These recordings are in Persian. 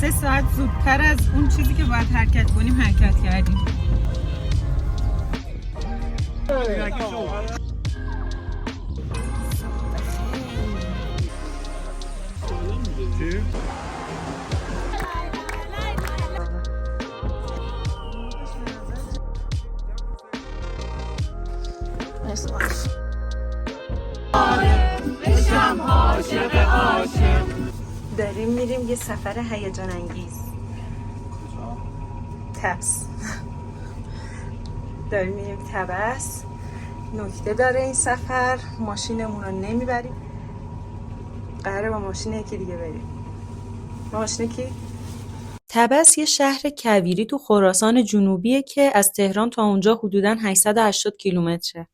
3 ساعت زودتر از اون چیزی که باید حرکت کنیم حرکت کردیم. داریم میریم یه سفر هیجان انگیز. تبس. داریم میریم تبس. نکته داره این سفر، ماشینمون رو نمیبریم، قراره با ماشین یکی دیگه بریم. با ماشین کی؟ تبس یه شهر کویری تو خراسان جنوبیه که از تهران تا اونجا حدوداً 880 کیلومتره.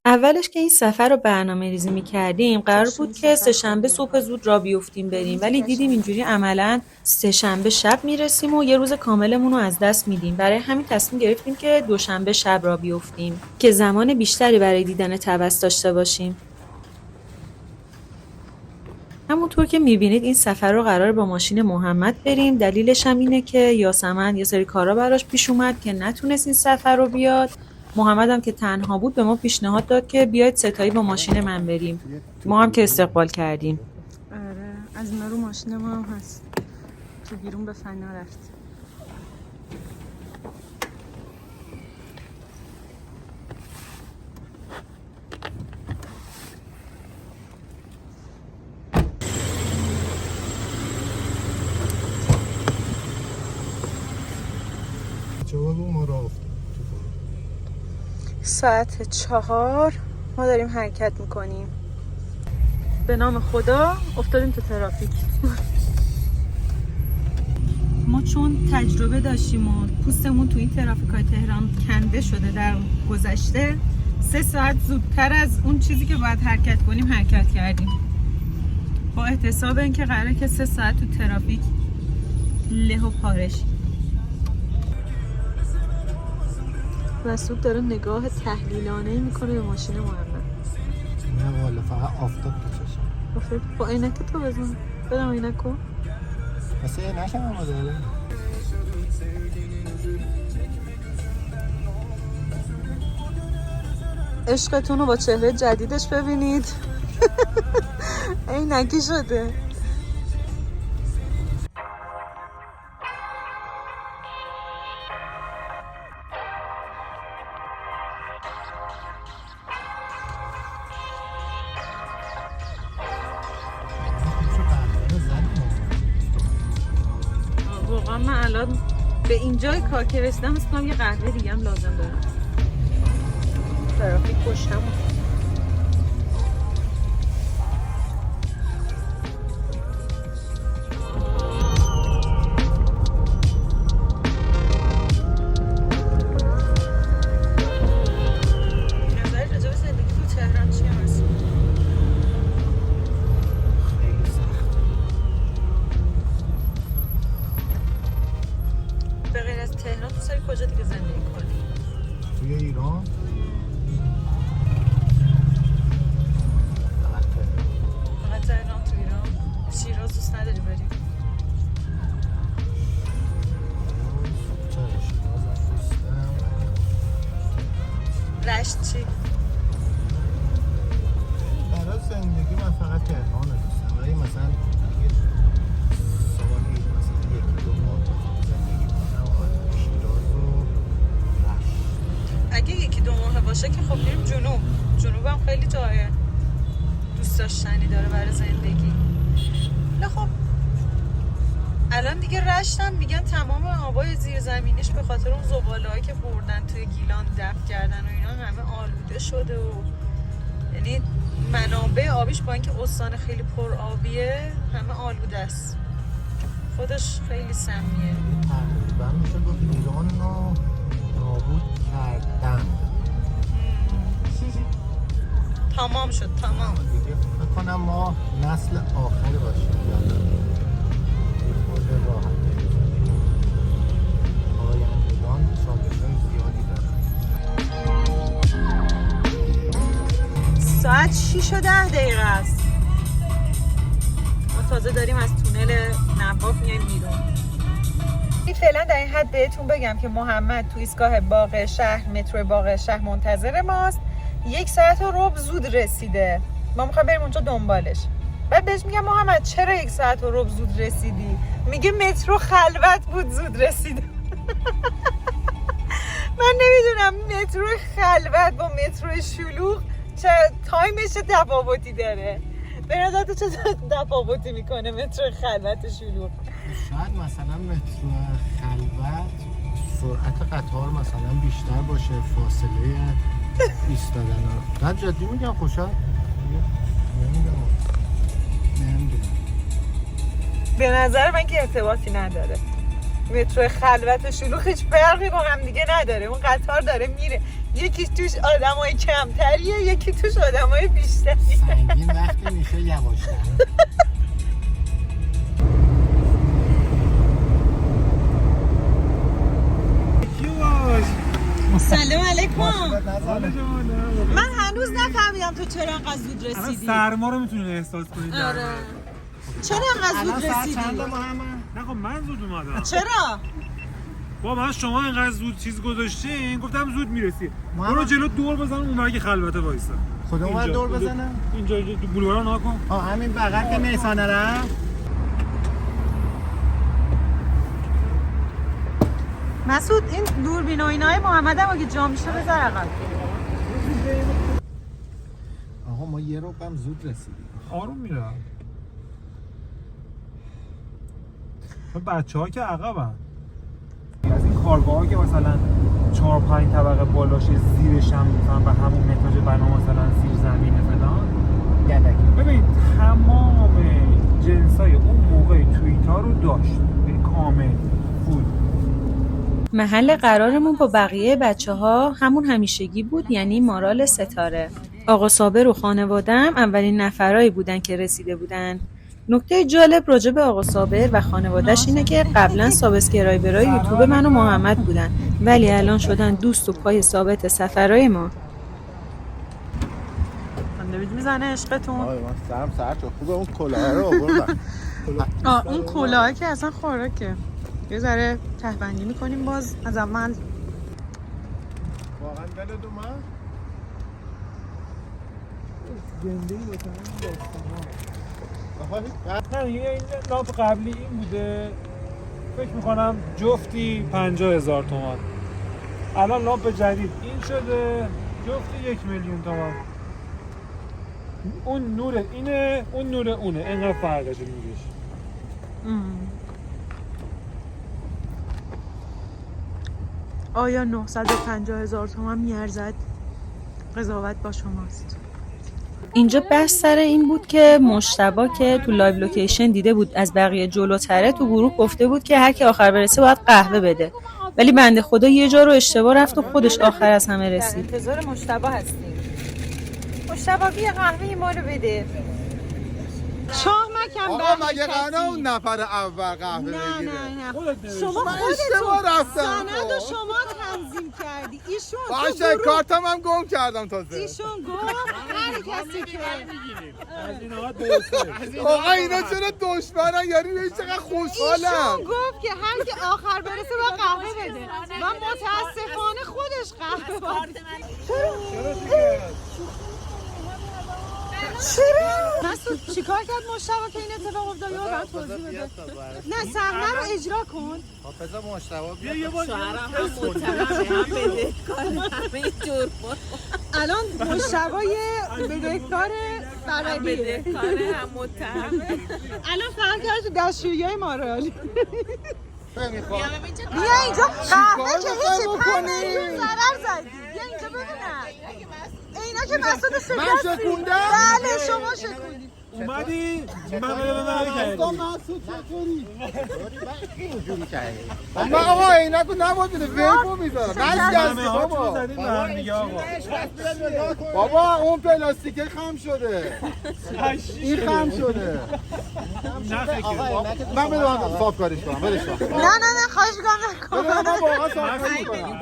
اولش که این سفر رو برنامه ریزی می‌کردیم قرار بود که سه‌شنبه صبح زود را بیفتیم بریم، ولی دیدیم اینجوری عملاً سه‌شنبه شب میرسیم و یه روز کاملمون رو از دست میدیم. برای همین تصمیم گرفتیم که دوشنبه شب را بیفتیم که زمان بیشتری برای دیدن تبس داشته باشیم. همونطور که می‌بینید این سفر رو قراره با ماشین محمد بریم. دلیلش هم اینه که یاسمن یه سری کارا براش پیش اومد که نتونست این سفر رو بیاد. محمد هم که تنها بود به ما پیشنهاد داد که بیاید ستایی با ماشین من بریم. ما هم که استقبال کردیم. آره از اینا رو ماشین ما هم هست. تو بیرون به فنا رفت. ساعت 4 ما داریم حرکت میکنیم. به نام خدا افتادیم تو ترافیک. ما چون تجربه داشتیم و پوستمون تو این ترافیکای تهران کنده شده در گذشته، 3 ساعت زودتر از اون چیزی که باید حرکت کنیم حرکت کردیم، با احتساب اینکه قراره که 3 ساعت تو ترافیک له و پارش. مسعود داره نگاه تحلیلانه‌ای میکنه به ماشین محمد. نه والا فقط آفتاب تو چشم. با عینک تو بزن. بدم عینکو. واسه نشم اما داره. عشقتون رو با چهره جدیدش ببینید. عینکی شده. واقعا من الان به اینجای کار که رسیدم مثلا یه قهوه دیگه هم لازم دارم. ترافیک پشتم. نظر راجع به زندگی تو تهران چیه هست؟ خیلی سخت. به غیر از تهران تو سری کجا دیگه زندگی کنی؟ توی ایران فقط تهران. تو ایران شیراز دوست نداری بری؟ چرا شیراز هم دوستم. رشت چی؟ برای زندگی من فقط تهران رو دوستم، ولی مثلا یه سالی مثلا 1-2 ماه زندگی کنم شیراز و رشت. اگه 1-2 ماه باشه که خب بریم جنوب. جنوب هم خیلی جای دوست داشتنی داره برای زندگی. نه خب الان دیگه رشت هم میگن تمام آبای زیرزمینیش به خاطر اون زباله‌ای که بردن توی گیلان دفن کردن و اینا همه آلوده شده و یعنی منابع آبیش با اینکه استان خیلی پر آبیه همه آلوده است. خودش خیلی سمیه. تقریبا میشه گفت ایران رو نابود کردن. تمام شد تمام. دیگه فکر کنم ما نسل آخری باشیم. خود راحت آیندگان چالش‌های زیادی دارن. ساعت 6 و 10 دقیقه است. ما تازه داریم از تونل نواف میایم بیرون. فعلا در این حد بهتون بگم که محمد تو ایستگاه باغ شهر، مترو باغ شهر منتظر ماست. 1 ساعت و ربع زود رسیده. ما میخوایم بریم اونجا دنبالش. بعد بهش میگم محمد چرا 1 ساعت و ربع زود رسیدی؟ میگه مترو خلوت بود زود رسیدم. من نمیدونم مترو خلوت با مترو شلوغ چه تایمش تفاوتی داره. به نظر تو چه تفاوتی میکنه مترو خلوت شلوغ؟ شاید مثلا مترو خلوت سرعت قطار مثلا بیشتر باشه، فاصله ایستادن ها. نه جدی میگم خوشحال نمیدونم. به نظر من که ارتباطی نداره. مترو خلوت و شلوغ هیچ فرقی با هم دیگه نداره. اون قطار داره میره، یکی توش آدمای کمتریه، یکی توش آدمای بیشتری. سنگین وقتی میشه یواشتر. سلام علیکم. من هنوز نفهمیدم تو چرا انقدر زود رسیدی. سرما رو میتونید احساس کنید. آره. چرا انقدر زود رسیدی؟ نه خب من زود اومدم. چرا؟ بابا شما اینقدر زود چیز گذاشتین، گفتم زود میرسی. برو جلو دور بزن اون ور که خلوته وایسا. خودم اون دور بزنم؟ اینجا تو بولوارا ناکن. همین بغل که نیسانه رفت. مسعود این دوربین و اینای محمد هم اگه جا میشه بذار عقب. آها ما یه رو هم زود رسیدیم. آروم میرم. بچه‌ها که عقبن. از این کارگاه‌ها که مثلا 4-5 طبقه بالاش زیرش هم میفهم و همون متاج بنا مثلا زیر زمینه فلان. ببین تمام جنسای اون موقع توییتا رو داشت. کامل فول. محل قرارمون با بقیه بچه‌ها همون همیشگی بود، یعنی مارال ستاره. آقا صابر و خانواده‌ام اولین نفرایی بودن که رسیده بودن. نکته جالب راجع به آقا صابر و خانواده‌اش اینه که قبلا سابسکرایبرای یوتیوب من و محمد بودن، ولی الان شدن دوست و پای ثابت سفرهای ما. ساندویچ میزنه عشقتون. من سرم سرد شد. خوبه اون کلاه رو آوردم. اون کلاه که اصلا خوراکه. یه ذره ته‌بندی می‌کنیم باز از اول. واقعا دلت اومد؟ زندگی نه این لاپ قبلی این بوده، فکر میکنم جفتی 50,000 تومان. الان لاپ جدید این شده جفتی 1,000,000 تومان. اون نور اینه، اون نور اونه، اینقدر فرقشه نورش. آیا 950,000 تومان میارزد؟ قضاوت با شماست. اینجا بحث سر این بود که مجتبی که تو لایو لوکیشن دیده بود از بقیه جلوتره، تو گروه گفته بود که هر کی آخر برسه باید قهوه بده، ولی بنده خدا یه جا رو اشتباه رفت و خودش آخر از همه رسید. در انتظار مجتبی هستیم. مجتبی بیا قهوه ما رو بده. شاه مکم آقا مگه قراره اون نفر اول قهوه بگیره؟ نه شما من خودتون اشتباه رفتم. سند و شما تنظیم کردی. ایشون باشه کارتم هم گم کردم تازه. ایشون گفت هر کسی که آقا اینا چرا دشمنن؟ یعنی ببین چقدر خوشحالم. ایشون گفت که هر کی آخر برسه باید قهوه بده. من متاسفانه خودش قهوه باید. چرا؟ مسعود چیکار کرد مجتبی که این اتفاق افتاد؟ برام توضیح بده. نه صحنه رو اجرا کن. حافظ مجتبی بیا یه بار الان مجتبی بدهکار فرقیه. الان فهم کرد دستشویی‌های مارال. بیا اینجا قهوه که هیچی 5,000,000 ضرر زدی. بیا اینجا ببینم. اینا که مسعود سکرد. من شکوندم؟ بله شما شکوندید. اومدی؟ من کردی. اینجوری کردی. من آقا اینا که نباید بده ویپو میذارم. بس گزدی بابا. بابا اون پلاستیکه خم شده. این خم شده. من بدونم صاف کارش کنم. بدش کن. نه خواهش می‌کنم نکن. من واقعا صاف کارش کنم.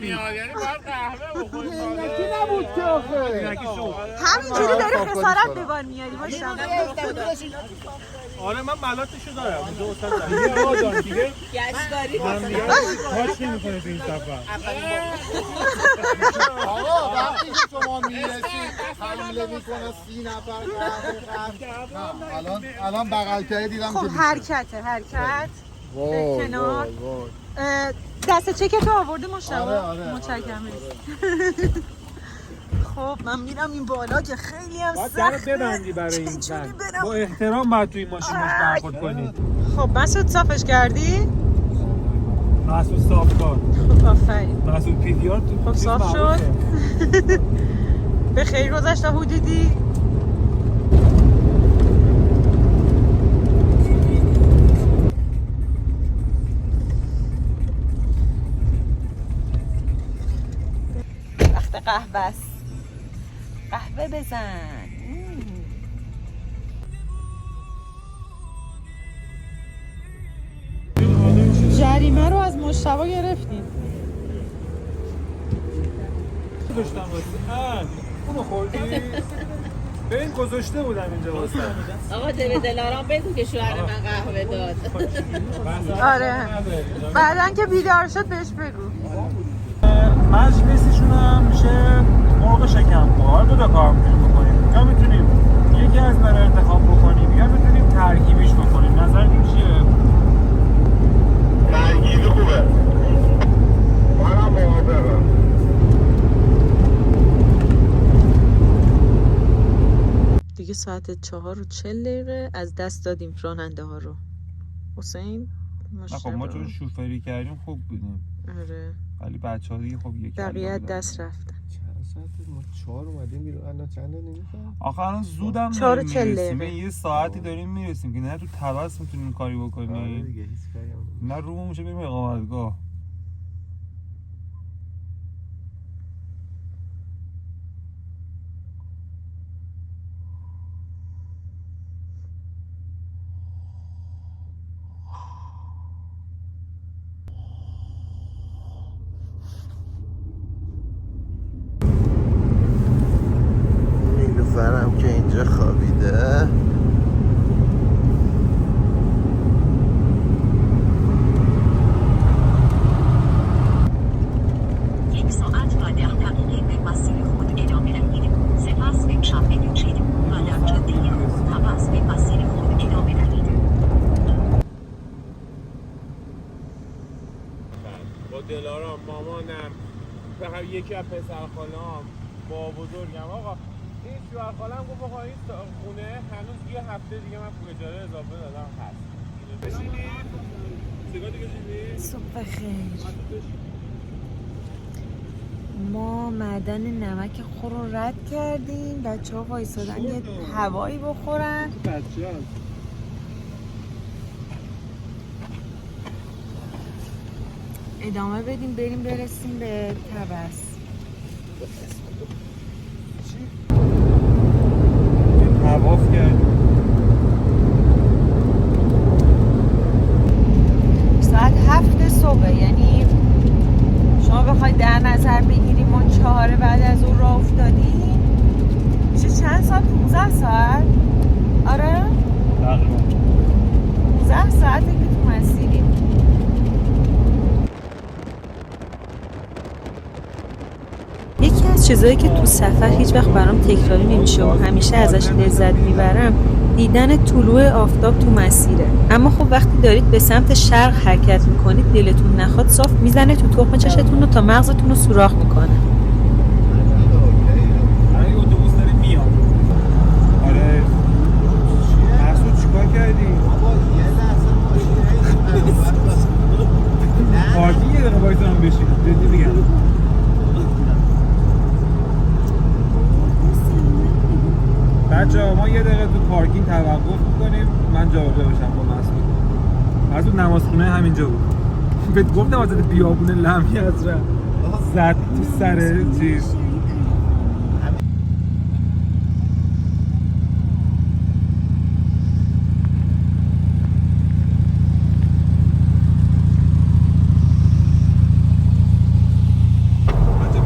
یعنی باید قهوه بخوری. اینکی نبود که آخه. همینجوری داری خسارت دخترم به بار میاری باشه. آره من ملاتشو دارم اونجا استاد دیگه آقا جان دیگه گشتاری من دیگه کاش نمی‌کنه تو این سفر آقا وقتی که شما میرسید حمله میکنه 30 نفر الان بغل کرده دیدم خب که حرکت به کنار. دست چکتو آورده مشتبه؟ آره. متشکرم. خب من میرم این بالا که خیلی هم باید سخته. درو ببندی برای این چجوری زن برم؟ با احترام باید توی ماشین برخورد کنی خب مسعود صافش کردی؟ مسعود صاف کار خب آفرین. مسعود پیدیار تو خب صاف شد. به خیر گذشت تا حدودی. وقت قهوه است. قهوه بزن. جریمه رو از مشتبه گرفتیم. گذاشتم واسه اونو خوردی؟ ببین گذاشته بودم اینجا واسه آقا دلارام بگو که شوهر من قهوه داد. آره بعدن که بیدار شد بهش بگو. مجلسیشون هم میشه مرغ شکم‌پار. دو تا کار میتونیم بکنیم، یا میتونیم یکی از اینا رو انتخاب بکنیم یا میتونیم ترکیبیش بکنیم. نظرتون چیه؟ ترکیب خوبه. منم موافقم. دیگه ساعت 4:40 از دست دادیم راننده ها رو. حسین خب ما چون شوفری کردیم خوب بودیم. آره ولی بچه‌ها دیگه خب یک بقیه دست رفتن. چند ساعت ما 4 اومدیم بیرون الان چنده نمی‌فهم. آخه الان زودم 4:40 میرسیم. یه ساعتی داریم میرسیم که نه تو تبس میتونیم کاری بکنیم دیگه هیچ کاری هم نه رومون میشه بریم اقامتگاه. نیلوفرم که اینجا خوابیده. یک ساعت و 10 دقیقه به مسیر خود ادامه دهید. سپس به چپ بپیچید و در جاده خود تبس به مسیر خود ادامه دهید. با دلارام مامانم به هم یکی از پسرخاله‌ام با بزرگم آقا این شوهرخاله‌ام گفت آقا این خونه هنوز یه هفته دیگه من پول اجاره اضافه دادم هست. بشینید سیگار دیگه بشینید. صبح خیر. ما معدن نمک خور رو رد کردیم. بچه ها وایسادن یه هوایی بخورن. بچه‌ها ادامه بدیم بریم برسیم به تبس. طواف کردیم. ساعت 7 صبح، یعنی شما بخواید در نظر بگیریم ما 4 بعد از اون راه افتادیم میشه چند ساعت؟ 15 ساعت؟ آره؟ تقریبا 15 ساعته که تو مسیریم. یکی از چیزایی که تو سفر هیچ وقت برام تکراری نمیشه و همیشه ازش لذت میبرم دیدن طلوع آفتاب تو مسیره. اما خب وقتی دارید به سمت شرق حرکت میکنید دلتون نخواد صاف میزنه تو تخم چشتون رو تا مغزتون رو سوراخ میکنه. الان یه اتوبوس داره میاد. آره مسعود چیکار کردی؟ بابا یه لحظه ماشین پارکینگ یه دقیقه وایسا هم بشین. جدی میگم بچه‌ها ما یه دقیقه تو پارکینگ توقف میکنیم. من جابجا بشم با مسعود نمازخونه همینجا بود. بهت گفتم واسه بیابون لمی از راه زد تو سر چیز.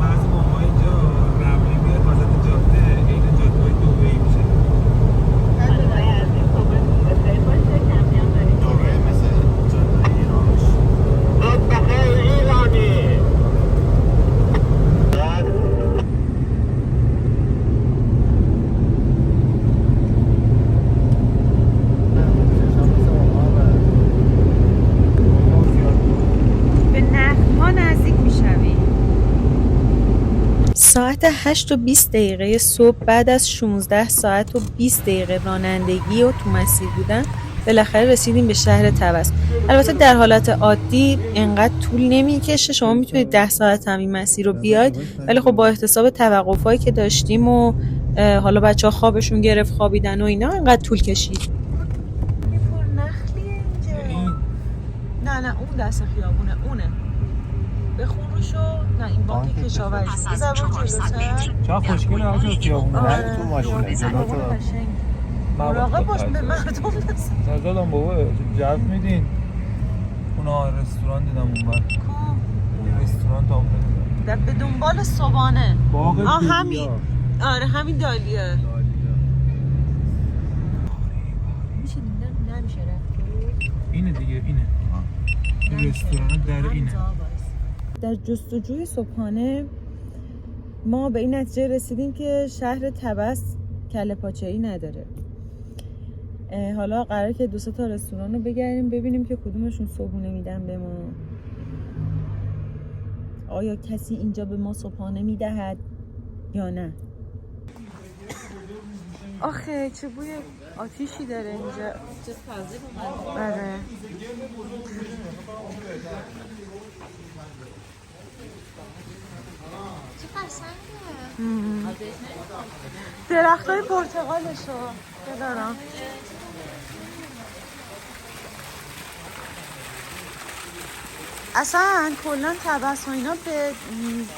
بعضی موقع اینجا رملی میاد وسط جاده، این جاده‌های دوبه‌ای میشه. ساعت 8 و 20 دقیقه صبح بعد از 16 ساعت و 20 دقیقه رانندگی و تو مسیر بودن بالاخره رسیدیم به شهر طبس. البته در حالت عادی انقدر طول نمیکشه، شما میتونید 10 ساعت هم این مسیر رو بیاید، ولی خب با احتساب توقفایی که داشتیم و حالا بچه‌ها خوابشون گرفت خوابیدن و اینا انقدر طول کشید. نه اون دست خیابونه اونه بخونوشو. نه این بانک کشاورزی پس از 400 متر چقدر خوشگله آقا خیابونه. نه تو ماشینه جلو تو مراقب باش به مردم نزن. زدم بابا جو میدین. اونا رستوران دیدم اونور. رستوران تا در به دنبال صبحانه. باغ همین. آره همین دالیه. میشه نمیشه رفت. اینه دیگه اینه. این رستوران در اینه. در جستجوی صبحانه ما به این نتیجه رسیدیم که شهر طبس کله پاچه‌ای نداره. حالا قراره که 2-3 تا رستوران رو بگردیم ببینیم که کدومشون صبحونه میدن به ما. آیا کسی اینجا به ما صبحانه میدهد یا نه؟ آخه چه بوی آتیشی داره اینجا. چه تازه اومده. آره. چه قشنگه. درختای پرتقالشو دارم. اصلا کلا طبس و اینا به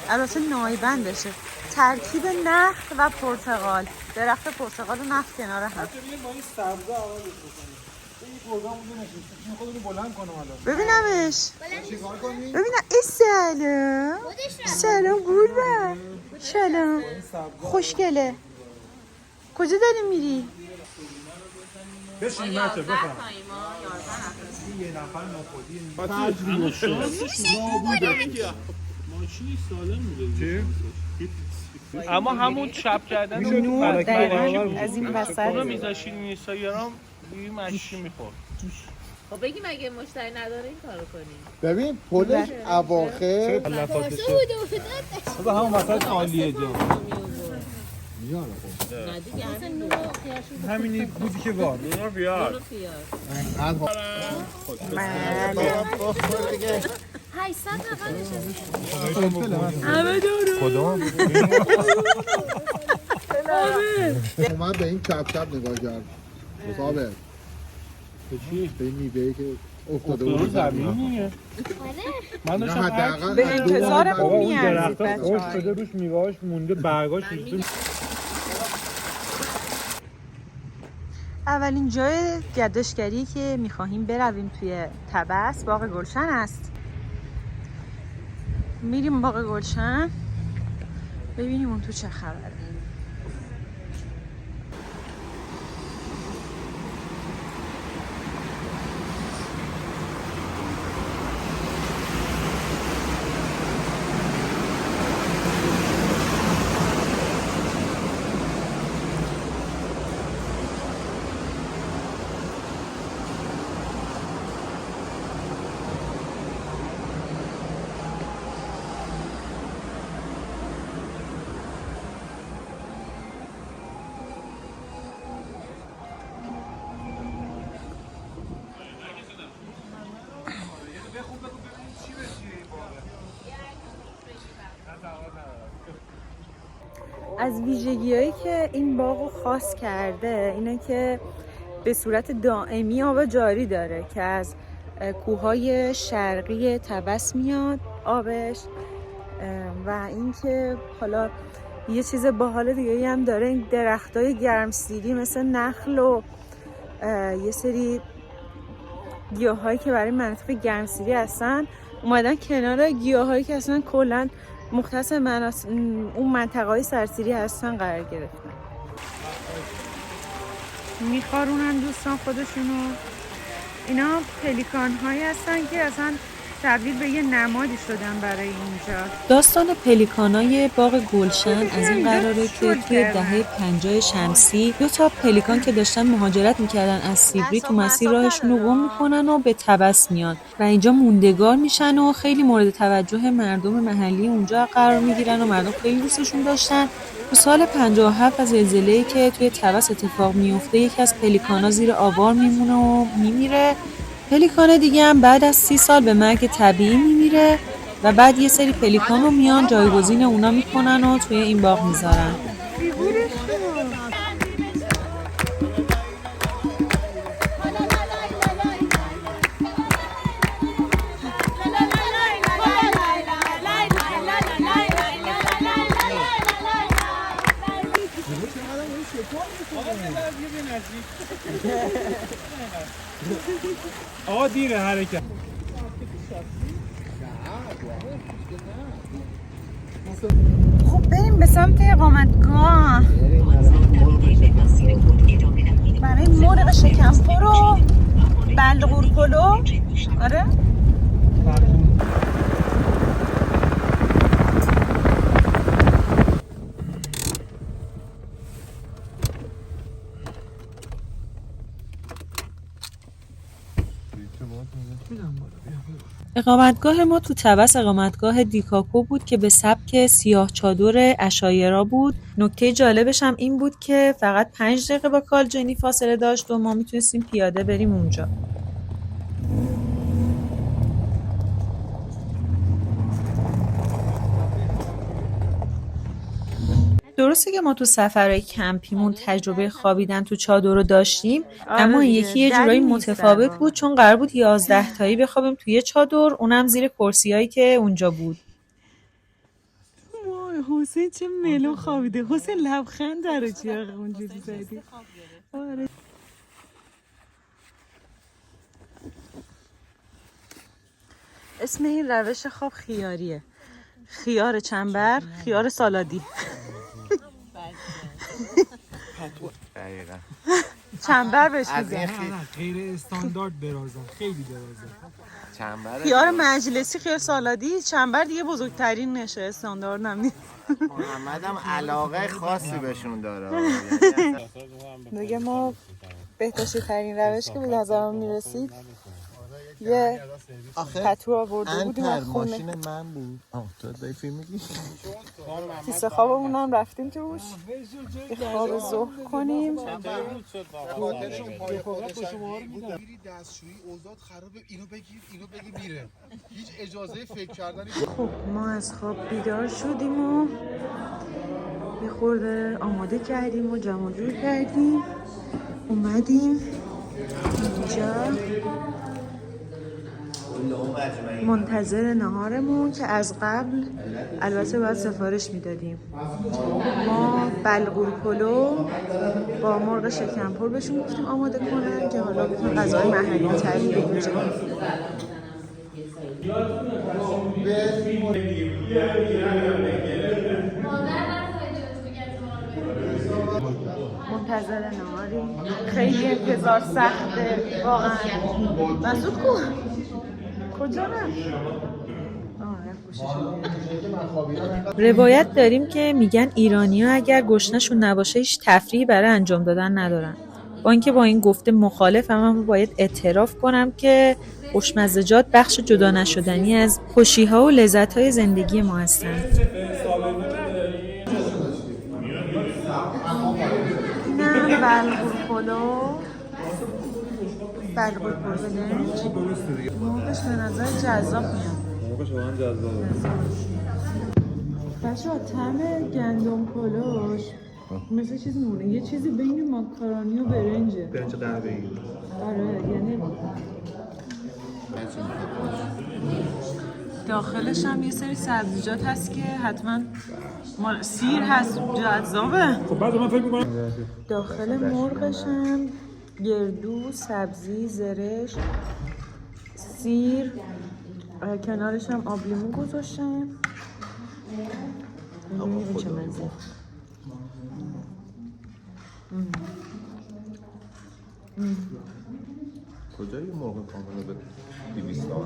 البته نایبندشه ترکیب نخل و پرتقال. درخت پرتقال و نخل کنار هم. با این سبزه آقا این پروگرام اونجا نشسته. این خودمون بلند کنم الان. ببینمش. چیکار کنی؟ ببینم این سلام قربان. سلام خوشگله. کجا داری میری؟ بشین بچه بفهم. یه نفر نخودی ماشینی سالم بوده. اما همون چپ کردن نور دقیقاً از این وسط اونو میذاشین این سایرام یه مشی میخورد. خب بگیم اگه مشتری نداره این کارو کنیم. ببین پلش اواخر بذار همون وسط خالیه جا. نه دیگه همینی بودی که وار. نور بیار. بله 800 نفر نشسته. همه دارو کدوم؟ اومد به این چپ چپ نگاه کرد مصابه چی؟ به این میوهی که افتاده بود زمین. من نه داشتم حداقل به انتظار بابا اون اون میارزید درخت خوش بچه شده روش میوهاش مونده برگاش ریخته. اولین جای گردشگری که میخواهیم برویم توی طبس باغ گلشن است. میریم باغ گلشن ببینیم اون تو چه خبره. از ویژگی‌هایی که این باغو خاص کرده اینه که به صورت دائمی آب جاری داره که از کوههای شرقی طبس میاد آبش و اینکه حالا یه چیز باحال دیگه هم داره این درختای گرمسیری مثل نخل و یه سری گیاهایی که برای مناطق گرمسیری هستن اومدن کنار گیاهایی که اصلا کلا مختص اون منطقه‌های سرسیری هستن قرار گرفتن. میخارونن دوستان خودشونو. اینا پلیکان هایی هستن که اصلا تبدیل به یه نمادی شدن برای اینجا. داستان پلیکانای باغ گلشن از این قراره که توی دهه 50 شمسی 2 تا پلیکان که داشتن مهاجرت میکردن از سیبری تو مسیر راهشون رو گم میکنن و به طبس میان و اینجا موندگار میشن و خیلی مورد توجه مردم محلی اونجا قرار میگیرن و مردم خیلی دوستشون داشتن. تو سال 57 از زلزله‌ای که توی طبس اتفاق میفته یکی از پلیکانا زیر آوار میمونه و میمیره. پلیکان دیگه هم بعد از 30 سال به مرگ طبیعی میمیره و بعد یه سری پلیکان رو میان جایگزین اونا میکنن و توی این باغ میذارن. آقا دیره حرکت. خب بریم به سمت اقامتگاه برای مرغ شکمپر و بلغور پلو. آره اقامتگاه ما تو طبس اقامتگاه دیکاکو بود که به سبک سیاه چادر عشایرا بود. نکته جالبش هم این بود که فقط 5 دقیقه با کالجنی فاصله داشت و ما میتونستیم پیاده بریم اونجا. درسته که ما تو سفرهای کمپیمون تجربه خوابیدن تو چادر رو داشتیم، اما این یکی یه جورایی متفاوت بود چون قرار بود 11 تایی بخوابیم توی چادر، اونم زیر کرسیایی که اونجا بود. حسین چه ملو خوابیده. حسین لبخند داره چیه اونجوری زدی. آره. اسم این روش خواب خیاریه. خیار چنبر، خیار سالادی. دقیقا چنبر بهش میگن. غیر استاندارد درازه، خیلی درازه. چنبر خیار مجلسی، خیار سالادی، چنبر دیگه بزرگترین نشه، استاندارد هم نیست. محمد هم علاقه خاصی بهشون داره. دیگه ما بهداشتی ترین روش که به نظرم میرسید یه پتو آورده بودیم از خونه. ماشین من بود. تو داری فیلم میگی؟ کیسه خوابمون هم رفتیم توش یه خواب ظهر کنیم. میری دستشویی اوضاع خرابه، اینو بگیر میره، هیچ اجازه فکر کردن. خب ما از خواب بیدار شدیم و یه خورده آماده کردیم و جمع جور کردیم، اومدیم اینجا منتظر نهارمون که از قبل البته باید سفارش میدادیم. ما بلغور پلو با مرغ شکمپر بهشون گفتیم آماده کنن که حالا بتونن غذای محلی تری اینجا. منتظر نهاریم. خیلی انتظار سخته واقعا. مسعود کجا رفت؟ روایت داریم که میگن ایرانی‌ها اگر گشنه‌شون نباشه هیچ تفریحی برای انجام دادن ندارن. با اینکه با این گفته مخالفم، اما باید اعتراف کنم که خوشمزجات بخش جدا نشدنی از خوشی‌ها و لذت‌های زندگی ما هستن. اینم بلغور پلو، بلغور پلو برنج. موقعش به نظر جذاب میاد. موقعش واقعا جذابه. بچه‌ها طعم گندم پلوش مثل چیز مونه، یه چیزی بین ماکارونی و برنجه. برنج قهوه‌ای. آره یعنی داخلش هم یه سری سبزیجات هست که حتما سیر هست، جذابه. خب بعد من فکر می‌کنم داخل مرغش هم گردو، سبزی، زرش، سیر، کنارش هم آب لیمو گذاشتم. ببینید چه مزه. کجای مرغ کامل به 200 تومن؟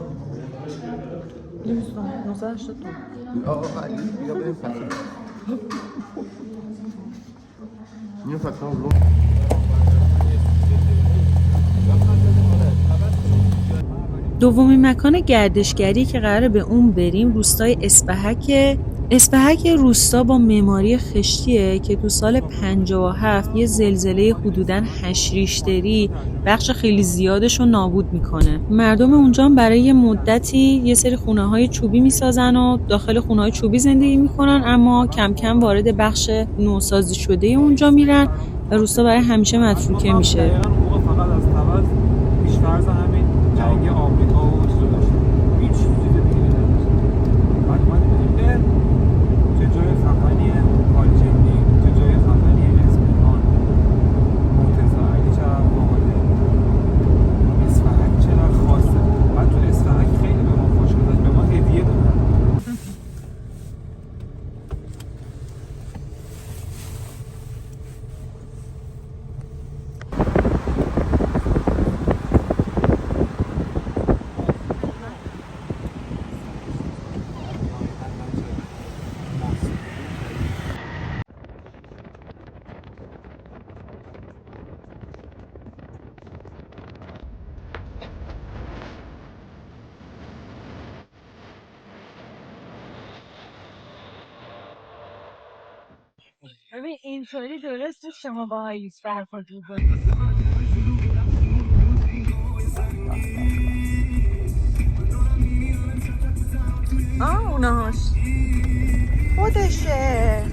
آقا علی بیا بریم پس. اینو فکر کنم دومین مکان گردشگری که قراره به اون بریم روستای اسپهک. اسپهک روستا با معماری خشتیه که تو سال 57 یه زلزله حدوداً 8 ریشتری بخش خیلی زیادش رو نابود میکنه. مردم اونجا هم برای یه مدتی یه سری خونه‌های چوبی میسازن و داخل خونه‌های چوبی زندگی میکنن، اما کم کم وارد بخش نوسازی شده اونجا میرن و روستا برای همیشه متروکه میشه. حقوق فقط از طرف پیش‌فرض همین جنگ آمریکا و چیزا داشت. هیچ چیز دیگه نداشت. بعد ما دیدیم چه جای خفنیه پالچندی، چه جای خفنیه اصفهان، مرتضی علی چقدر باحاله، اصفهان چقدر خاصه. بعد تو اصفهان خیلی به ما خوش گذشت، به ما هدیه دادن. ببین اینطوری درست شما با هاییس برخورد بود. اونهاش خودشه.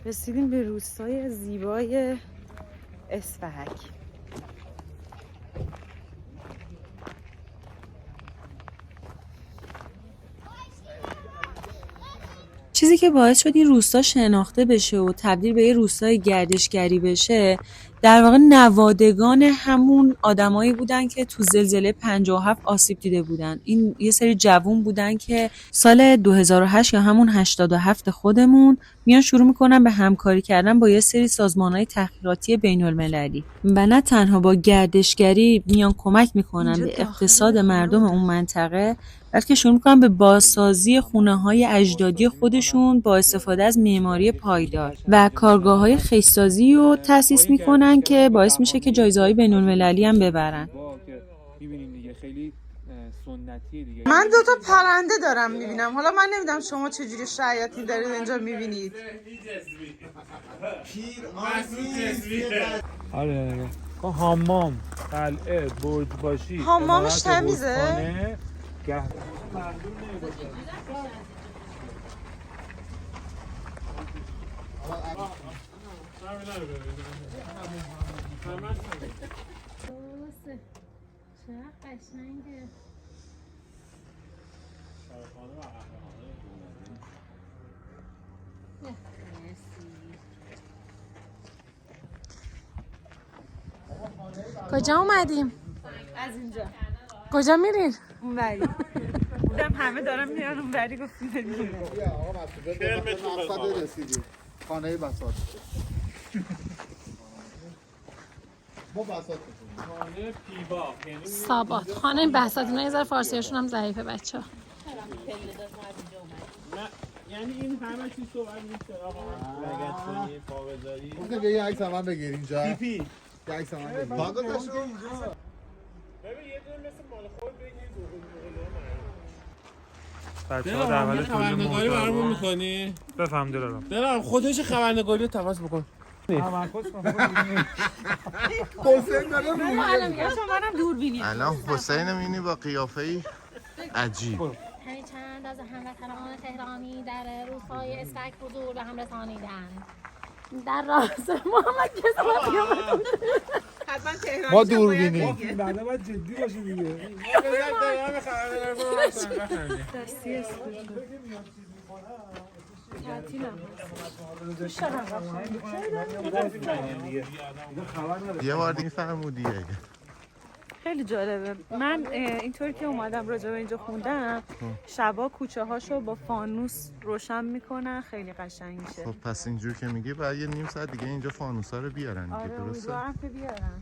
رسیدیم به روستای زیبای اسفهک. چیزی که باعث شد این روستا شناخته بشه و تبدیل به یه روستای گردشگری بشه در واقع نوادگان همون آدمایی بودن که تو زلزله 57 آسیب دیده بودن. این یه سری جوون بودن که سال 2008 یا همون 87 خودمون میان شروع میکنن به همکاری کردن با یه سری سازمانهای تحقیقاتی بین المللی و نه تنها با گردشگری میان کمک میکنن به اقتصاد مردم اون منطقه، بلکه شروع میکنن به بازسازی خونه‌های اجدادی خودشون با استفاده از معماری پایدار و کارگاه‌های خشت‌سازی رو تأسیس میکنن که باعث میشه که جایزه‌های بین‌المللی هم ببرن. می‌بینیم دیگه خیلی سنتیه دیگه. من 2 تا پرنده دارم میبینم. حالا من نمیدونم شما چجوری شیاطی دارید اینجا میبینید. آره با حمام، قلعه، برج باشی، حمامش تمیزه؟ کجا اومدیم؟ از اینجا. کجا میرین؟ اونوری. بودم همه دارم میرن اونوری گفتیم بریم. آقا مقصد رسیدیم. خانه بساط. با بساط خانه پیبا یعنی سابات خانه بساط. اینا یه ذره فارسیاشون هم ضعیفه بچه‌ها. یعنی این همه چیز صحبت میشه آقا لگدتونی پا بذاری گفتم بیا یه عکس هم بگیر اینجا. پی پی یه عکس هم بگیر. باگو داشت اینجا. ببین یه دونه مثل مال خود بگیر بچه‌ها در حال خبرنگاری برامون می‌کنی؟ بفهم دلارم. دلارم خودش خبرنگاری رو تماس بکن. تمرکز کن. حسین داره رو. منم دوربینی. الان حسین می‌بینی با قیافه‌ای عجیب. همین چند از هموطنان تهرانی در روزهای اسفک حضور به هم رسانیدند. در راست محمد کسا پیامد بود. حتما تهران. ما دوربینی. بعدا باید جدی باشی دیگه. دستی یه بار دیگه فرمودی اگه خیلی جالبه. من اینطوری که اومدم راجع به اینجا خوندم، شبا کوچه هاشو با فانوس روشن میکنن، خیلی قشنگ میشه. خب پس اینجور که میگی بعد یه نیم ساعت دیگه اینجا فانوسا رو بیارن دیگه. آره امیدوارم که بیارن.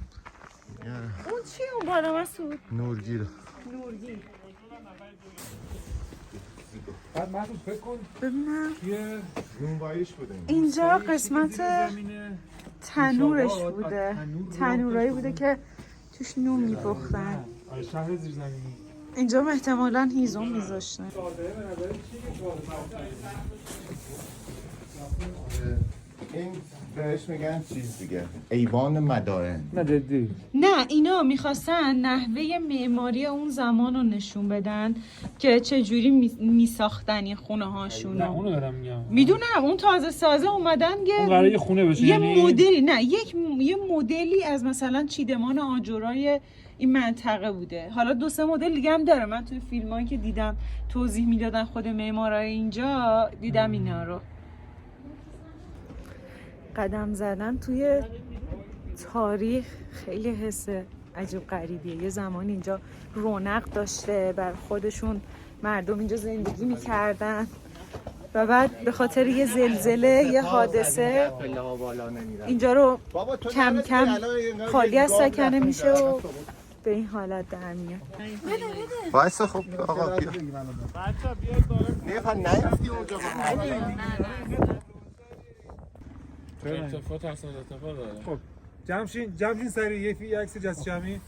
اون چیه اون بالا مسعود؟ نورگیره. نورگیر. بعد مسعود فکر کن ببینم یه نونواییش بوده اینجا قسمت تنورش بوده، تنورایی بوده که توش نون میپختن. شهر زیرزمینی. اینجا احتمالاً هیزم میذاشتن. این بهش میگن چیز دیگه، ایوان مدائن. نه جدی. نه اینا میخواستن نحوه معماری اون زمان رو نشون بدن که چجوری میساختن این خونه هاشون. نه اونو دارم میگم. میدونم اون تازه سازه اومدن اون قراره یه خونه بشه، یه یعنی مدلی، نه یه مدلی از مثلا چیدمان آجرای این منطقه بوده. حالا 2-3 مدل دیگه هم داره. من توی فیلمایی که دیدم توضیح میدادن خود معمارای اینجا دیدم اینا رو. قدم زدن توی تاریخ خیلی حس عجیب غریبیه. یه زمان اینجا رونق داشته، بر خودشون مردم اینجا زندگی میکردن و بعد به خاطر یه زلزله، یه حادثه اینجا رو کم کم خالی از سکنه میشه و به این حالت در میاد. وایسا خب آقا بیا. بچه بیاد بالا. نیفتی اونجا اتفاق داره. خب جمشین سریع یه عکس جست جمعی.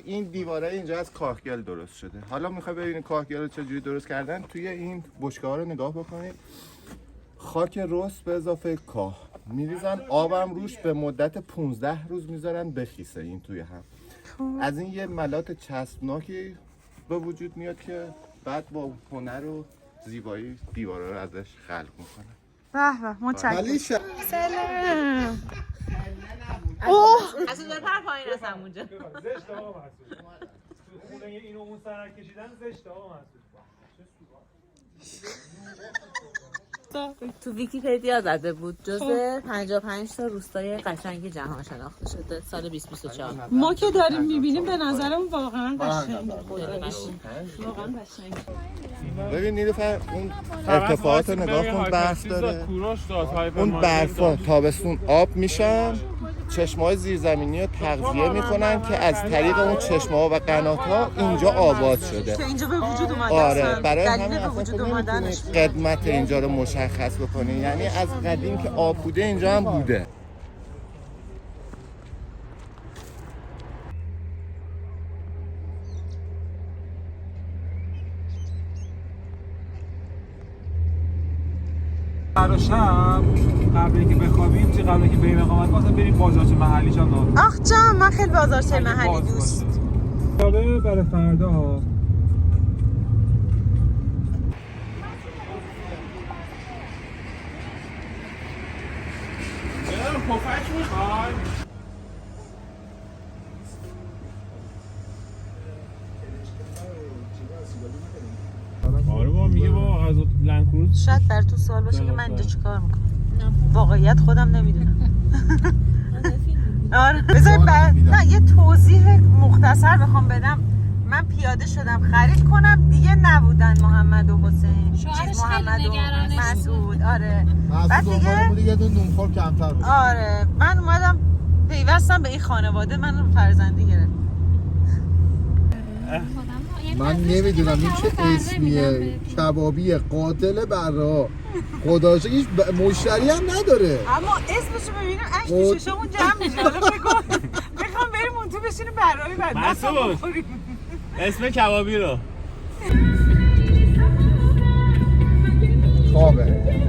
این دیواره اینجا از کاهگل درست شده. حالا میخوای ببینید کاهگل رو چجوری درست کردن. توی این بشکه‌ها رو نگاه بکنید. خاک رس به اضافه کاه میریزن، آبم روش به مدت 15 روز میذارن بخیسه این توی هم. از این یه ملات چسبناکی به وجود میاد که بعد با هنر و زیبایی دیوارا رو ازش خلق میکنه. به به متشکرم. سلام. از اون پر پایین هستم اونجا. زشت آقا مسعود. تو خونه اینو اون سر کشیدن زشت آقا مسعود. تو ویکی‌پدیا زده بود جزء 55 تا روستای قشنگ جهان شناخته شده سال 2024. ما که داریم میبینیم به نظرم واقعا قشنگه. واقعا قشنگه. ببین نیلوفر اون ارتفاعات رو نگاه کن، برف داره. اون برفا تابستون آب میشن، چشمه‌های زیرزمینی رو تغذیه میکنن که از طریق اون چشمه‌ها و قنات‌ها اینجا آباد شده. که اینجا به وجود اومده. آره برای همین به وجود اومدنش قدمت اینجا رو مشخص بکنه. یعنی از قدیم که آب بوده اینجا هم بوده. فردا شب قبل اینکه بخوابیم چه قبل اینکه بریم اقامت واسه بریم بازارچه محلی جان دارم. آخ جان من خیلی بازارچه محلی دوست. برای فردا پفک میخوای؟ آره با میگه با از لنکروز شاید بر تو سوال باشه که من اینجا چیکار میکنم. واقعیت خودم نمیدونم. آره بذار نه یه توضیح مختصر بخوام بدم. من پیاده شدم خرید کنم، دیگه نبودن محمد و حسین، چیز محمد و مسعود. آره بعد دیگه نونخور کمتر بود. آره من اومدم پیوستم به این خانواده، من فرزندی گرفت. من نمیدونم این چه اسمیه، کبابی قاتل برا خداشه هیچ مشتری هم نداره. اما اسمشو ببینیم اش تو چشمون جمع میشه. حالا میخوام بریم اون تو بشینیم برای بعد مسعود اسم کبابی رو خوابه.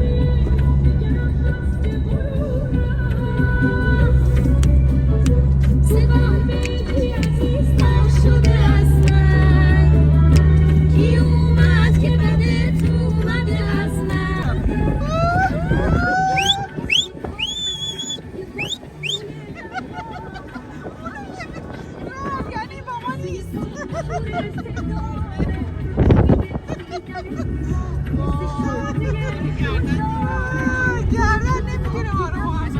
گردن نمیگیره ما رو.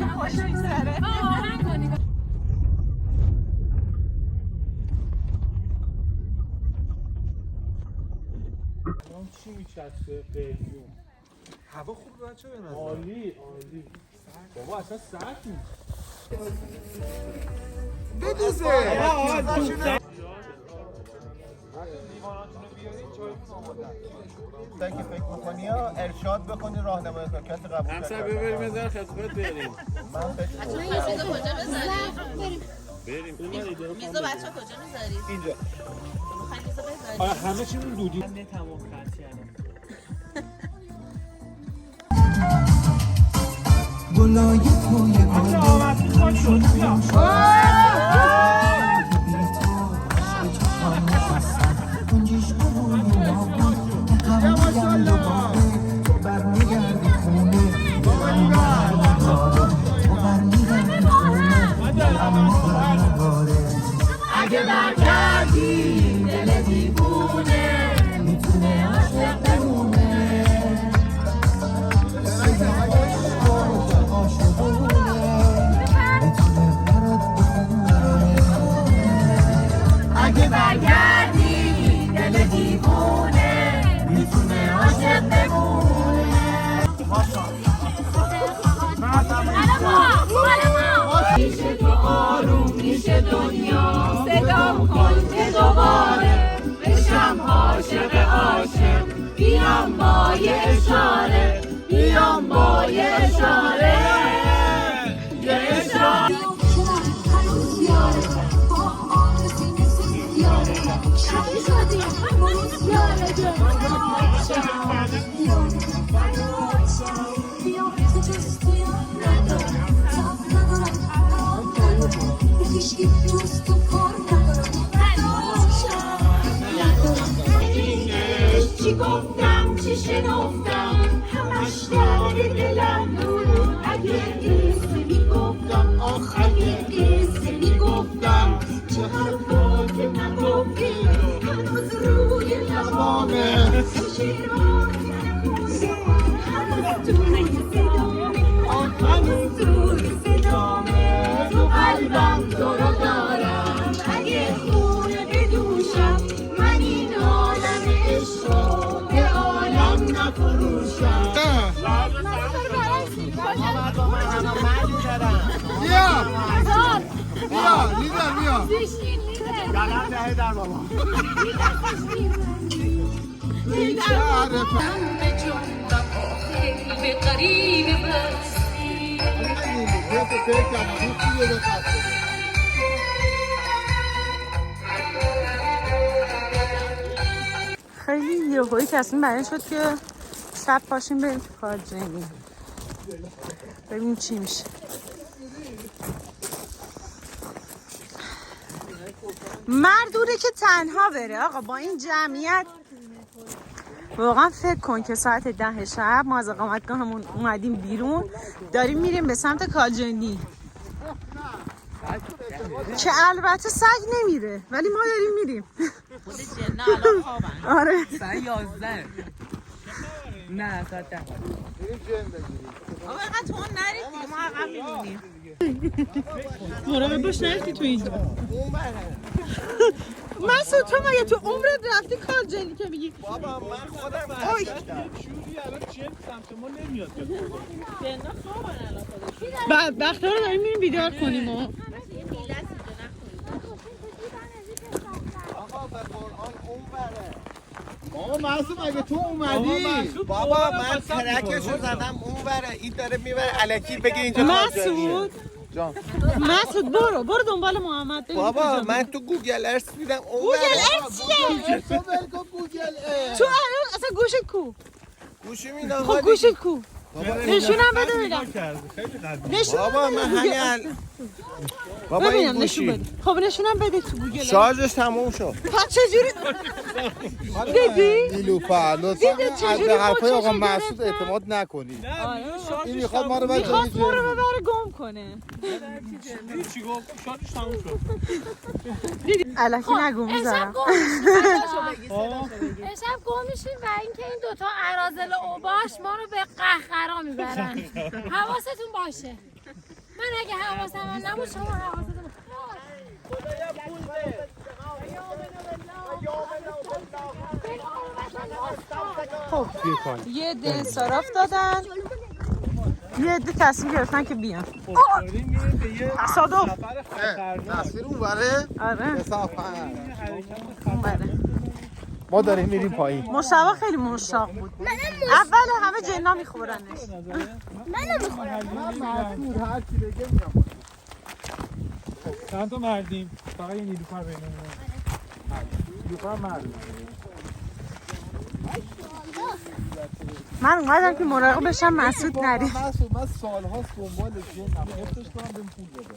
خوش میگذره. آهنگ کنی. اون چی میچسته قلیون؟ هوا خوب بچه به نظر. عالی عالی. بابا اصلا سرد نیست. بدوزه تا که فکر می‌کنی یا ارشاد بکنی راهنمایی کنی کسی قبول همسر ببریم از در خدمت بریم. من فکر بچه‌ها یه چیزو کجا بذاریم؟ بریم. میزو بچه‌ها کجا میذاریم؟ اینجا میخواین میزو بذاریم؟ آره همه چی اون دودی. گلای توی گل شد کنجیش روی نابود همه گل و باده تو برمیگردی خونه دلم برمیگاره تو برمیگردی خونه دلم برمیگاره اگه برگردی دل دیوونه میتونه عاشق بمونه اگه برگردی دل دیوونه میتونه عاشق بمونه. میشه تو آروم میشه دنیا صدام کن که دوباره بشم عاشق عاشق بیام با یه اشاره بیام با یه اشاره یه اشاره چی گفتم چی شنفتم همش درد دلم بود اگه قصه میگفتم آخ اگه قصه میگفتم چه حرفا که نگفتی هنوز روی لبامه شیران هنوز توی صدامه هنوز توی صدامه تو قلبم تو رو دارم اگه خونه بدوشم من این عالم عشق به عالم نفروشم. بیا بیا لیدر بیا یادم دهه در بابا به قریب بستی خیلی یهویی تصمیم بر این شد که شب پاشیم بریم تو کارجنی ببینیم چی میشه. مردونه که تنها بره آقا با این جمعیت. واقعا فکر کن که ساعت 10 شب ما از اقامتگاهمون اومدیم بیرون داریم میریم به سمت کالجنی که البته سگ نمیره ولی ما داریم میریم. خود جنه الان خوابن. آره ساعت 11 نه ساعت 10 آقا اینقدر تو نرید دیگه ما عقب میمونیم. مراقب باش نرفتی تو اینجا. مسعود تو مگه تو عمرت رفتی کالجنی که میگی بابا من خودم اوی شوری الان چه سمت ما نمیاد. جنه خوابن الان خودشون. بدبختا رو داریم میریم بیدار کنیم آقا به قرآن اون بره بابا معصوم اگه تو اومدی بابا من ترکشو زدم اون بره این داره میبره الکی بگه اینجا مسعود جان مسعود برو دنبال محمد ببین بابا کجا من تو گوگل ارث دیدم اون گوگل بره ارث چیه؟ تو بلکن گوگل تو الان اصلا گوشت کو؟ گوشی میدم خب گوشت کو؟ نشونم بده ببینم. نشون بابا من همین بابا این ببینم نشون گوشی بده. خب نشونم بده تو گوگل. شارژش تموم شد. پس چجوری؟ دیدی؟ نیلوفر لطفا دیدی چجوری به حرفای آقا مچشو مسعود گرفتن؟ اعتماد نکنید. آره. این میخواد ما رو ببره میخواست ما رو ببره گم کنه. چی گفت؟ شادش تموم شد. دیدی؟ الکی نگو میذارم. امشب گم میشیم و اینکه این دوتا اراذل اوباش ما رو به قهقرا میبرن. حواستون باشه. من اگه حواسم نبود شما حواستون خب یه عده انصراف دادن، یه عده تصمیم گرفتن که بیان. تصادف. تصویر اون بره؟ آره اون بره. ما داریم میریم پایین. مشتبه خیلی مشتاق بود. اول همه جنا میخورنش. من نمیخورم. مسئول هر چی بگه میگم. چند تا مردیم؟ فقط یه نیلوفر بینمون. نیلوفر مرد. من اومدم که مراقب بشم مسعود نری. من سال‌هاست دنبال جنم. حفظش کنم بهم پول بده.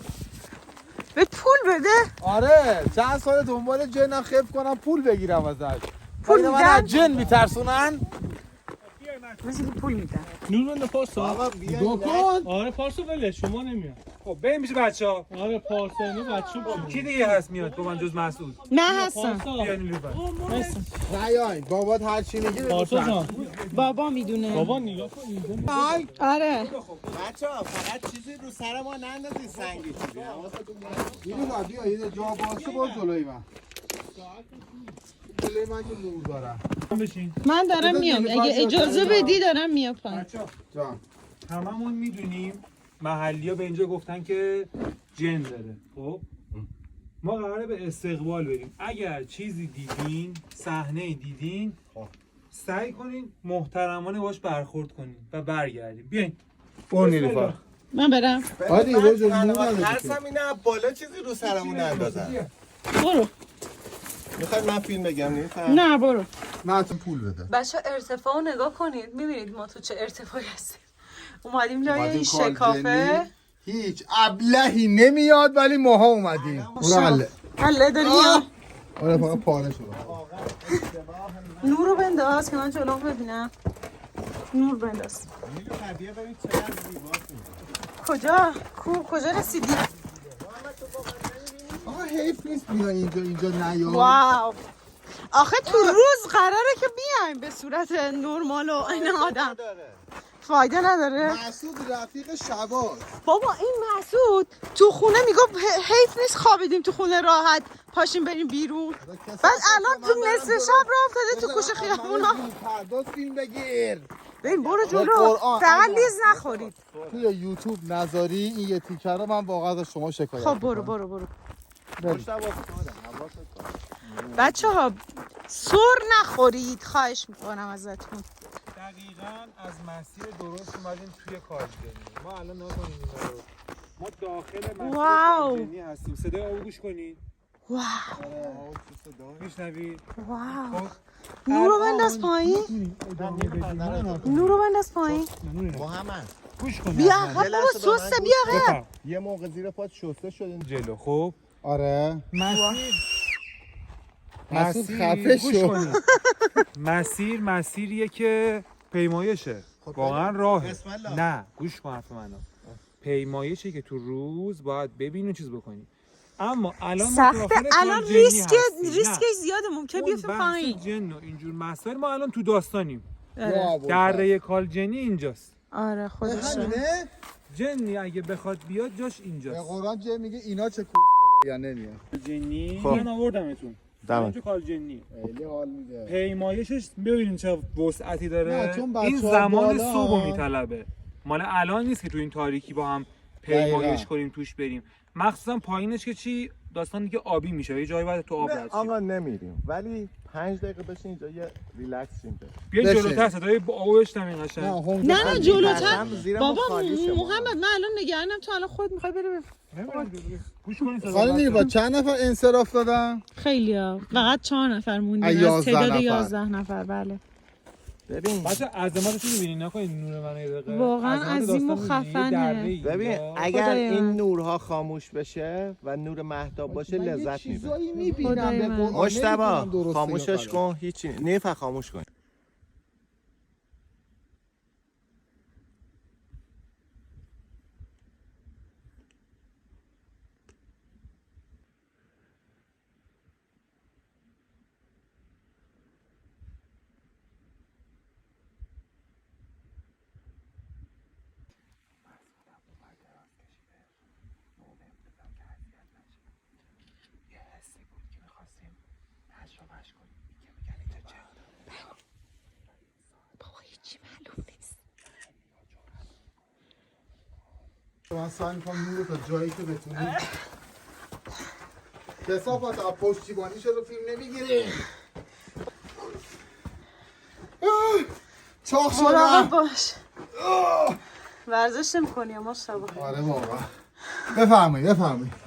به پول بده؟ آره چند سال دنبال جنم خف کنم پول بگیرم ازش. پول من از جن میترسونن. مثل پول میدن. نور بنده پارسا. آقا بکن. آره پارسا بله شما نمیاد. خب بریم میشه بچه‌ها. آره پارسا اینو بچه‌ها. کی دیگه هست میاد با من جز مسعود؟ من هستم. بیا نیلوفر. نیای بابات هر چی میگه پارسا جان. بابا میدونه. بابا نگاه کن اینجا. آره. بچه‌ها فقط چیزی رو سر ما نندازید سنگی چیزی. بیا یه جا باشه باز جلوی من. جلوی من که نور دارم. بشین. من دارم میام. اگه اجازه بدی دارم میام پایین. بچه‌ها جان. هممون میدونیم محلی‌ها به اینجا گفتن که جن داره. خب ما قراره به استقبال بریم. اگر چیزی دیدین، صحنه دیدین، سعی کنین محترمانه باش برخورد کنین و برگردین. بیاین. برو نیلوفر. من برم. آره یه جور نور نداره. ترسم اینه بالا چیزی رو سرمون نندازن. برو. میخواید من فیلم بگم نه برو. من پول بده. بچه ارتفاع رو نگاه کنید. میبینید ما تو چه ارتفاعی هستیم. اومدیم جای این شکافه. هیچ ابلهی نمیاد ولی ماها اومدیم. برو حله. حله داری یا؟ آره فقط پاره شده. نور رو بنداز که من جلوم ببینم. نور بنداز. کجا؟ کجا رسیدی؟ آقا حیف نیست بیای اینجا نیا. واو. آخه تو روز قراره که بیایم به صورت نرمال و این آدم. فایده نداره. مسعود رفیق شباز. بابا این مسعود تو خونه میگفت حیف نیست خوابیدیم تو خونه راحت پاشیم بریم بیرون. بعد الان تو نصف شب راه افتاده تو کوچه خیابونا. پرداز فیلم بگیر. ببین برو جلو. فقط لیز نخورید. توی یوتیوب نذاری این یه تیکه رو من واقعا از شما شکایت. خب برو. بچه ها سر نخورید خواهش میکنم ازتون. دقیقاً از مسیر درست اومدیم توی کارجنی. ما الان نکنیم اینا رو. ما داخل مسیر کارجنی هستیم. صدای آب گوش کنید. واو. میشنوید؟ واو. نور رو بنداز پایین. نور رو بنداز پایین. محمد گوش کن. بیا عقب بابا سوسته بیا عقب. یه موقع زیر پات شسته شدین جلو. خب آره. مسیر خفه شو. مسیریه که پیمایشه. واقعا راهه. نه گوش کن حرف منو. پیمایشه که تو روز باید ببینی چیز بکنی. اما الان سخته. الان ریسک زیاده ممکنه بیفته پایین. جن و اینجور مسائل ما الان تو داستانیم. آره. دره کالجنی اینجاست. آره خودشه. جنی اگه بخواد بیاد جاش اینجاست. به قرآن جن میگه اینا چه یا نمیاد. جنی من آوردمتون. اینجا کالجنی. خیلی حال میده. پیمایشش ببینین چه وسعتی داره. نه، چون این بچه‌ها زمان بالا صبح میطلبه. مال الان نیست که تو این تاریکی با هم پیمایش کنیم توش بریم. مخصوصا پایینش که چی داستان دیگه آبی میشه. یه جایی بعد تو آب رد آقا نمیریم ولی 5 دقیقه بشین اینجا یه ریلکس شیم. بیا جلوتر صدای آب بشنوین قشنگ. نه جلوتر. بابا محمد من الان نگرانم تو الان خود میخوای بری گوش کنید. خانم نیلوفر چند نفر انصراف دادن؟ خیلی‌ها. فقط 4 نفر موندیم از تعداد 11 نفر. بله. ببین بچه عظمتش رو می‌بینین نکنید نور منو یه دقیقه. واقعا عظیم و خفنه. ببین اگر این نورها خاموش بشه و نور مهتاب باشه لذت میبره. مجتبی خاموشش کن. هیچی نیفه خاموش کن. من سعی می‌کنم نور تا جایی که بتونی کثافت از پشتیبانی شده فیلم نمیگیری. چاق مراقب شدم. باش. ورزش نمی‌کنی مشتبه؟ آره واقعا. بفرمایید.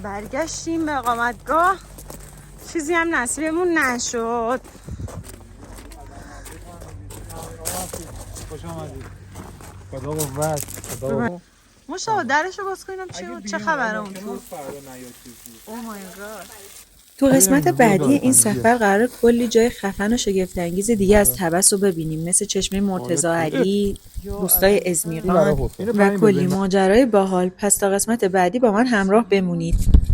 برگشتیم به اقامتگاه. چیزی هم نصیبمون نشد. خوش آمدید. خدا قوت. خدا مشتبه درشو باز کنم چه خبره اون تو؟ اوه مای گاد. تو قسمت بعدی این سفر قرار کلی جای خفن و شگفت‌انگیز دیگه از طبس رو ببینیم، مثل چشمه مرتضی علی، روستای ازمیقان و کلی ماجرای باحال. پس تا قسمت بعدی با من همراه بمونید.